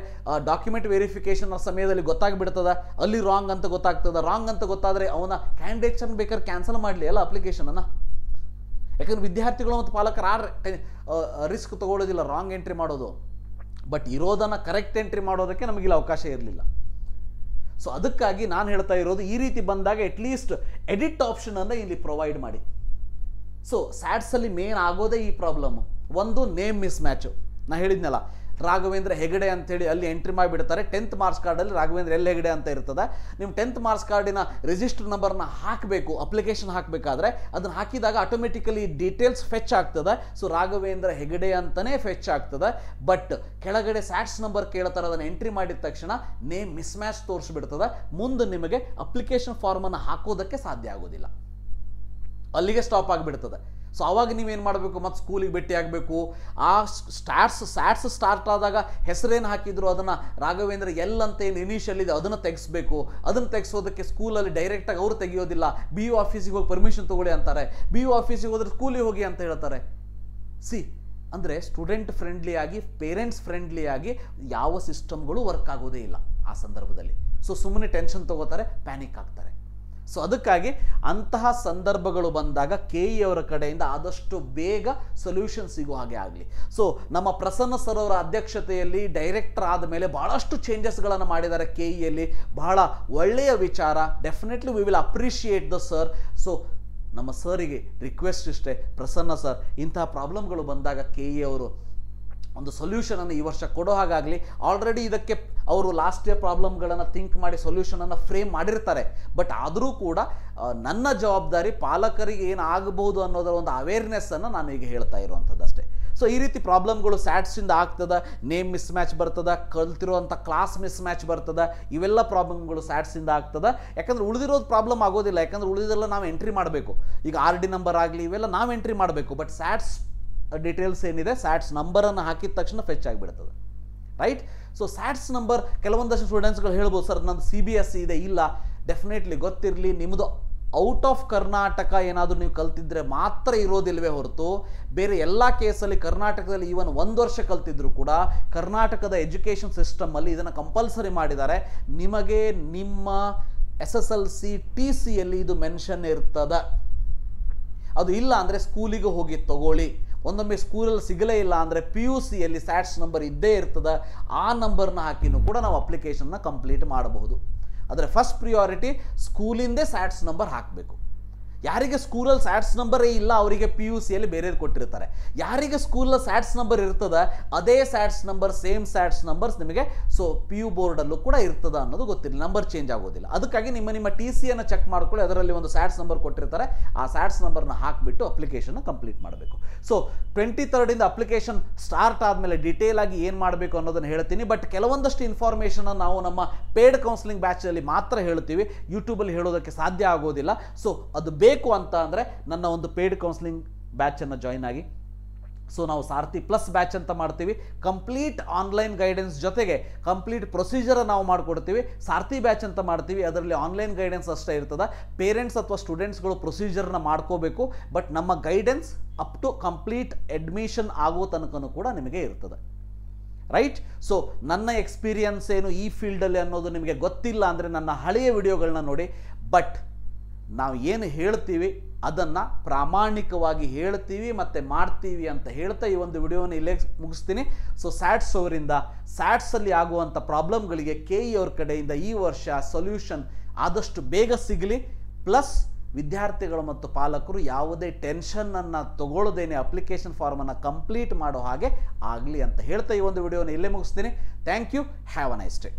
ಡಾಕ್ಯುಮೆಂಟ್ ವೆರಿಫಿಕೇಷನ್ ಸಮಯದಲ್ಲಿ ಗೊತ್ತಾಗ್ಬಿಡ್ತದ, ಅಲ್ಲಿ ರಾಂಗ್ ಅಂತ ಗೊತ್ತಾಗ್ತದೆ. ರಾಂಗ್ ಅಂತ ಗೊತ್ತಾದರೆ ಅವನ ಕ್ಯಾಂಡಿಡೇಟ್ಸನ್ನು ಬೇಕಾದ್ರೆ ಕ್ಯಾನ್ಸಲ್ ಮಾಡಲಿ ಅಲ್ಲ ಅಪ್ಲಿಕೇಶನನ್ನು. ಯಾಕಂದ್ರೆ ವಿದ್ಯಾರ್ಥಿಗಳು ಮತ್ತು ಪಾಲಕರು ರಿಸ್ಕ್ ತಗೊಳ್ಳೋದಿಲ್ಲ ರಾಂಗ್ ಎಂಟ್ರಿ ಮಾಡೋದು. ಬಟ್ ಇರೋದನ್ನು ಕರೆಕ್ಟ್ ಎಂಟ್ರಿ ಮಾಡೋದಕ್ಕೆ ನಮಗಿಲ್ಲ ಅವಕಾಶ ಇರಲಿಲ್ಲ. ಸೊ ಅದಕ್ಕಾಗಿ ನಾನು ಹೇಳ್ತಾ ಇರೋದು, ಈ ರೀತಿ ಬಂದಾಗ ಅಟ್ಲೀಸ್ಟ್ ಎಡಿಟ್ ಆಪ್ಷನನ್ನು ಇಲ್ಲಿ ಪ್ರೊವೈಡ್ ಮಾಡಿ. ಸೊ ಸ್ಯಾಟ್ಸಲ್ಲಿ ಮೇನ್ ಆಗೋದೇ ಈ ಪ್ರಾಬ್ಲಮ್ಮು. ಒಂದು ನೇಮ್ ಮಿಸ್ ಮ್ಯಾಚು, ನಾನು ಹೇಳಿದ್ನಲ್ಲ ರಾಘವೇಂದ್ರ ಹೆಗಡೆ ಅಂತೇಳಿ ಅಲ್ಲಿ ಎಂಟ್ರಿ ಮಾಡಿಬಿಡ್ತಾರೆ. 10th ಮಾರ್ಕ್ಸ್ ಕಾರ್ಡಲ್ಲಿ ರಾಘವೇಂದ್ರ ಎಲ್ ಹೆಗಡೆ ಅಂತ ಇರ್ತದೆ. ನಿಮ್ಮ 10th ಮಾರ್ಕ್ಸ್ ಕಾರ್ಡಿನ ರಿಜಿಸ್ಟರ್ ನಂಬರ್ನ ಹಾಕಬೇಕು, ಅಪ್ಲಿಕೇಶನ್ ಹಾಕಬೇಕಾದ್ರೆ ಅದನ್ನು ಹಾಕಿದಾಗ ಆಟೋಮೆಟಿಕಲಿ ಡೀಟೇಲ್ಸ್ ಫೆಚ್ ಆಗ್ತದೆ. ಸೊ ರಾಘವೇಂದ್ರ ಹೆಗಡೆ ಅಂತಲೇ ಫೆಚ್ ಆಗ್ತದೆ. ಬಟ್ ಕೆಳಗಡೆ ಸ್ಯಾಟ್ಸ್ ನಂಬರ್ ಕೇಳ್ತಾರೆ, ಅದನ್ನು ಎಂಟ್ರಿ ಮಾಡಿದ ತಕ್ಷಣ ನೇಮ್ ಮಿಸ್ ಮ್ಯಾಚ್ ತೋರಿಸ್ಬಿಡ್ತದೆ. ಮುಂದೆ ನಿಮಗೆ ಅಪ್ಲಿಕೇಶನ್ ಫಾರ್ಮನ್ನು ಹಾಕೋದಕ್ಕೆ ಸಾಧ್ಯ ಆಗೋದಿಲ್ಲ, ಅಲ್ಲಿಗೆ ಸ್ಟಾಪ್ ಆಗಿಬಿಡ್ತದೆ. ಸೊ ಆವಾಗ ನೀವೇನು ಮಾಡಬೇಕು, ಮತ್ತು ಸ್ಕೂಲಿಗೆ ಭೇಟಿ ಆಗಬೇಕು. ಆ ಸ್ಯಾಟ್ಸ್ ಸ್ಟಾರ್ಟ್ ಆದಾಗ ಹೆಸರೇನು ಹಾಕಿದ್ರು ಅದನ್ನು ರಾಘವೇಂದ್ರ ಎಲ್ ಅಂತ ಏನು ಇನಿಷಿಯಲ್ ಇದೆ ಅದನ್ನು ತೆಗೆಸಬೇಕು. ಅದನ್ನು ತೆಗೆಸೋದಕ್ಕೆ ಸ್ಕೂಲಲ್ಲಿ ಡೈರೆಕ್ಟಾಗಿ ಅವರು ತೆಗೆಯೋದಿಲ್ಲ, BO ಆಫೀಸಿಗೆ ಹೋಗಿ ಪರ್ಮಿಷನ್ ತೊಗೊಳ್ಳಿ ಅಂತಾರೆ. BO ಆಫೀಸಿಗೆ ಹೋದ್ರೆ ಸ್ಕೂಲಿಗೆ ಹೋಗಿ ಅಂತ ಹೇಳ್ತಾರೆ. ಅಂದರೆ ಸ್ಟೂಡೆಂಟ್ ಫ್ರೆಂಡ್ಲಿಯಾಗಿ, ಪೇರೆಂಟ್ಸ್ ಫ್ರೆಂಡ್ಲಿಯಾಗಿ ಯಾವ ಸಿಸ್ಟಮ್ಗಳು ವರ್ಕ್ ಆಗೋದೇ ಇಲ್ಲ ಆ ಸಂದರ್ಭದಲ್ಲಿ. ಸೊ ಸುಮ್ಮನೆ ಟೆನ್ಷನ್ ತೊಗೋತಾರೆ, ಪ್ಯಾನಿಕ್ ಆಗ್ತಾರೆ. ಸೊ ಅದಕ್ಕಾಗಿ ಅಂತಹ ಸಂದರ್ಭಗಳು ಬಂದಾಗ KE ಅವರ ಕಡೆಯಿಂದ ಆದಷ್ಟು ಬೇಗ ಸೊಲ್ಯೂಷನ್ ಸಿಗೋ ಹಾಗೆ ಆಗಲಿ. ಸೊ ನಮ್ಮ ಪ್ರಸನ್ನ ಸರ್ ಅವರ ಅಧ್ಯಕ್ಷತೆಯಲ್ಲಿ ಡೈರೆಕ್ಟರ್ ಆದ ಮೇಲೆ ಭಾಳಷ್ಟು ಚೇಂಜಸ್ಗಳನ್ನು ಮಾಡಿದ್ದಾರೆ KEಯಲ್ಲಿ. ಬಹಳ ಒಳ್ಳೆಯ ವಿಚಾರ. Definitely we will appreciate the sir. So ನಮ್ಮ ಸರಿಗೆ ರಿಕ್ವೆಸ್ಟ್ ಇಷ್ಟೇ, ಪ್ರಸನ್ನ ಸರ್ ಇಂತಹ ಪ್ರಾಬ್ಲಮ್ಗಳು ಬಂದಾಗ ಕೆ ಇ ಅವರು ಒಂದು ಸೊಲ್ಯೂಷನನ್ನು ಈ ವರ್ಷ ಕೊಡೋ ಹಾಗಾಗಲಿ. ಆಲ್ರೆಡಿ ಇದಕ್ಕೆ ಅವರು ಲಾಸ್ಟ್ ಇಯರ್ ಪ್ರಾಬ್ಲಮ್ಗಳನ್ನು ಥಿಂಕ್ ಮಾಡಿ ಸೊಲ್ಯೂಷನನ್ನು ಫ್ರೇಮ್ ಮಾಡಿರ್ತಾರೆ. ಬಟ್ ಆದರೂ ಕೂಡ ನನ್ನ ಜವಾಬ್ದಾರಿ ಪಾಲಕರಿಗೆ ಏನಾಗಬಹುದು ಅನ್ನೋದರ ಒಂದು ಅವೇರ್ನೆಸ್ಸನ್ನು ನಾನು ಈಗ ಹೇಳ್ತಾ ಇರುವಂಥದ್ದು ಅಷ್ಟೇ. ಸೊ ಈ ರೀತಿ ಪ್ರಾಬ್ಲಮ್ಗಳು ಸ್ಯಾಟ್ಸಿಂದ ಆಗ್ತದೆ, ನೇಮ್ ಮಿಸ್ ಮ್ಯಾಚ್ ಬರ್ತದೆ, ಕಲ್ತಿರುವಂಥ ಕ್ಲಾಸ್ ಮಿಸ್ ಮ್ಯಾಚ್ ಬರ್ತದೆ, ಇವೆಲ್ಲ ಪ್ರಾಬ್ಲಮ್ಗಳು ಸ್ಯಾಟ್ಸಿಂದ ಆಗ್ತದೆ. ಯಾಕಂದರೆ ಉಳಿದಿರೋದು ಪ್ರಾಬ್ಲಮ್ ಆಗೋದಿಲ್ಲ, ಯಾಕಂದರೆ ಉಳಿದಿದ್ದೆಲ್ಲ ನಾವು ಎಂಟ್ರಿ ಮಾಡಬೇಕು. ಈಗ ಆರ್ ಡಿ ನಂಬರ್ ಆಗಲಿ ಇವೆಲ್ಲ ನಾವು ಎಂಟ್ರಿ ಮಾಡಬೇಕು. ಬಟ್ ಸ್ಯಾಟ್ಸ್ ಡೀಟೇಲ್ಸ್ ಏನಿದೆ ಸ್ಯಾಟ್ಸ್ ನಂಬರನ್ನು ಹಾಕಿದ ತಕ್ಷಣ ಫೆಚ್ ಆಗಿಬಿಡ್ತದೆ, ರೈಟ್? ಸೊ ಸ್ಯಾಟ್ಸ್ ನಂಬರ್ ಕೆಲವೊಂದಷ್ಟು ಸ್ಟೂಡೆಂಟ್ಸ್ಗಳು ಹೇಳ್ಬೋದು, ಸರ್ ನಂದು CBSE ಇದೆ. ಇಲ್ಲ, ಡೆಫಿನೆಟ್ಲಿ ಗೊತ್ತಿರಲಿ, ನಿಮ್ಮದು ಔಟ್ ಆಫ್ ಕರ್ನಾಟಕ ಏನಾದರೂ ನೀವು ಕಲ್ತಿದ್ರೆ ಮಾತ್ರ ಇರೋದಿಲ್ವೇ ಹೊರತು ಬೇರೆ ಎಲ್ಲ ಕೇಸಲ್ಲಿ ಕರ್ನಾಟಕದಲ್ಲಿ ಈವನ್ 1 ವರ್ಷ ಕಲ್ತಿದ್ರು ಕೂಡ ಕರ್ನಾಟಕದ ಎಜುಕೇಷನ್ ಸಿಸ್ಟಮಲ್ಲಿ ಇದನ್ನು ಕಂಪಲ್ಸರಿ ಮಾಡಿದ್ದಾರೆ. ನಿಮಗೆ ನಿಮ್ಮ SSLC TCಯಲ್ಲಿ ಇದು ಮೆನ್ಷನ್ ಇರ್ತದೆ. ಅದು ಇಲ್ಲ ಅಂದರೆ ಸ್ಕೂಲಿಗೆ ಹೋಗಿ ತಗೊಳ್ಳಿ. ಒಂದೊಮ್ಮೆ ಸ್ಕೂಲಲ್ಲಿ ಸಿಗಲೇ ಇಲ್ಲ ಅಂದರೆ PUCಯಲ್ಲಿ ಸ್ಯಾಟ್ಸ್ ನಂಬರ್ ಇದ್ದೇ ಇರ್ತದೆ. ಆ ನಂಬರ್ನ ಹಾಕಿನೂ ಕೂಡ ನಾವು ಅಪ್ಲಿಕೇಶನ್ನ ಕಂಪ್ಲೀಟ್ ಮಾಡಬಹುದು. ಆದರೆ ಫಸ್ಟ್ ಪ್ರಿಯಾರಿಟಿ ಸ್ಕೂಲಿಂದೇ ಸ್ಯಾಟ್ಸ್ ನಂಬರ್ ಹಾಕಬೇಕು. ಯಾರಿಗೆ ಸ್ಕೂಲಲ್ಲಿ ಸ್ಯಾಟ್ಸ್ ನಂಬರೇ ಇಲ್ಲ ಅವರಿಗೆ PUCಯಲ್ಲಿ ಬೇರೆದು ಕೊಟ್ಟಿರ್ತಾರೆ. ಯಾರಿಗೆ ಸ್ಕೂಲಲ್ಲಿ ಸ್ಯಾಟ್ಸ್ ನಂಬರ್ ಇರ್ತದೆ ಅದೇ ಸ್ಯಾಟ್ಸ್ ನಂಬರ್, ಸೇಮ್ ಸ್ಯಾಟ್ಸ್ ನಂಬರ್ಸ್ ನಿಮಗೆ PU ಬೋರ್ಡಲ್ಲೂ ಕೂಡ ಇರ್ತದೆ ಅನ್ನೋದು ಗೊತ್ತಿಲ್ಲ, ನಂಬರ್ ಚೇಂಜ್ ಆಗೋದಿಲ್ಲ. ಅದಕ್ಕಾಗಿ ನಿಮ್ಮ TCಯನ್ನು ಚೆಕ್ ಮಾಡ್ಕೊಳ್ಳಿ, ಅದರಲ್ಲಿ ಒಂದು ಸ್ಯಾಟ್ಸ್ ನಂಬರ್ ಕೊಟ್ಟಿರ್ತಾರೆ. ಆ ಸ್ಯಾಟ್ಸ್ ನಂಬರ್ನ ಹಾಕಿಬಿಟ್ಟು ಅಪ್ಲಿಕೇಶನ್ನ ಕಂಪ್ಲೀಟ್ ಮಾಡಬೇಕು. ಸೊ 23ರಿಂದ ಅಪ್ಲಿಕೇಶನ್ ಸ್ಟಾರ್ಟ್ ಆದಮೇಲೆ ಡೀಟೇಲ್ ಆಗಿ ಏನು ಮಾಡಬೇಕು ಅನ್ನೋದನ್ನು ಹೇಳ್ತೀನಿ. ಬಟ್ ಕೆಲವೊಂದಷ್ಟು ಇನ್ಫಾರ್ಮೇಷನ್ ನಾವು ನಮ್ಮ ಪೇಯ್ಡ್ ಕೌನ್ಸಿಲಿಂಗ್ ಬ್ಯಾಚಲ್ಲಿ ಮಾತ್ರ ಹೇಳ್ತೀವಿ, ಯೂಟ್ಯೂಬಲ್ಲಿ ಹೇಳೋದಕ್ಕೆ ಸಾಧ್ಯ ಆಗೋದಿಲ್ಲ. ಸೊ ಅದು ಬೇಕು ಅಂತ ಅಂದರೆ ನನ್ನ ಒಂದು ಪೇಯ್ಡ್ ಕೌನ್ಸಿಲಿಂಗ್ ಬ್ಯಾಚನ್ನು ಜಾಯಿನ್ ಆಗಿ. ಸೊ ನಾವು ಸಾರಥಿ ಪ್ಲಸ್ ಬ್ಯಾಚ್ ಅಂತ ಮಾಡ್ತೀವಿ, ಕಂಪ್ಲೀಟ್ ಆನ್ಲೈನ್ ಗೈಡೆನ್ಸ್ ಜೊತೆಗೆ ಕಂಪ್ಲೀಟ್ ಪ್ರೊಸೀಜರ್ ನಾವು ಮಾಡಿಕೊಡ್ತೀವಿ. ಸಾರಥಿ ಬ್ಯಾಚ್ ಅಂತ ಮಾಡ್ತೀವಿ, ಅದರಲ್ಲಿ ಆನ್ಲೈನ್ ಗೈಡೆನ್ಸ್ ಅಷ್ಟೇ ಇರ್ತದೆ. ಪೇರೆಂಟ್ಸ್ ಅಥವಾ ಸ್ಟೂಡೆಂಟ್ಸ್ಗಳು ಪ್ರೊಸೀಜರ್ನ ಮಾಡ್ಕೋಬೇಕು, ಬಟ್ ನಮ್ಮ guidance up to complete admission ಆಗೋ ತನಕನೂ ಕೂಡ ನಿಮಗೆ ಇರ್ತದೆ, ರೈಟ್? ಸೊ ನನ್ನ ಎಕ್ಸ್ಪೀರಿಯನ್ಸ್ ಏನು ಈ ಫೀಲ್ಡಲ್ಲಿ ಅನ್ನೋದು ನಿಮಗೆ ಗೊತ್ತಿಲ್ಲ ಅಂದರೆ ನನ್ನ ಹಳೆಯ ವಿಡಿಯೋಗಳನ್ನ ನೋಡಿ. ಬಟ್ ನಾವು ಏನು ಹೇಳ್ತೀವಿ ಅದನ್ನು ಪ್ರಾಮಾಣಿಕವಾಗಿ ಹೇಳ್ತೀವಿ ಮತ್ತು ಮಾಡ್ತೀವಿ ಅಂತ ಹೇಳ್ತಾ ಈ ಒಂದು ವಿಡಿಯೋನ ಇಲ್ಲೇ ಮುಗಿಸ್ತೀನಿ. ಸೊ ಸ್ಯಾಟ್ಸ್ ಅವರಿಂದ ಸ್ಯಾಟ್ಸಲ್ಲಿ ಆಗುವಂಥ ಪ್ರಾಬ್ಲಮ್ಗಳಿಗೆ KE ಅವ್ರ ಕಡೆಯಿಂದ ಈ ವರ್ಷ ಸೊಲ್ಯೂಷನ್ ಆದಷ್ಟು ಬೇಗ ಸಿಗಲಿ. ಪ್ಲಸ್ ವಿದ್ಯಾರ್ಥಿಗಳು ಮತ್ತು ಪಾಲಕರು ಯಾವುದೇ ಟೆನ್ಷನನ್ನು ತಗೊಳ್ಳೋದೇನೆ ಅಪ್ಲಿಕೇಶನ್ ಫಾರ್ಮನ್ನು ಕಂಪ್ಲೀಟ್ ಮಾಡೋ ಹಾಗೆ ಆಗಲಿ ಅಂತ ಹೇಳ್ತಾ ಈ ಒಂದು ವಿಡಿಯೋನ ಇಲ್ಲೇ ಮುಗಿಸ್ತೀನಿ. Thank you. Have a nice day.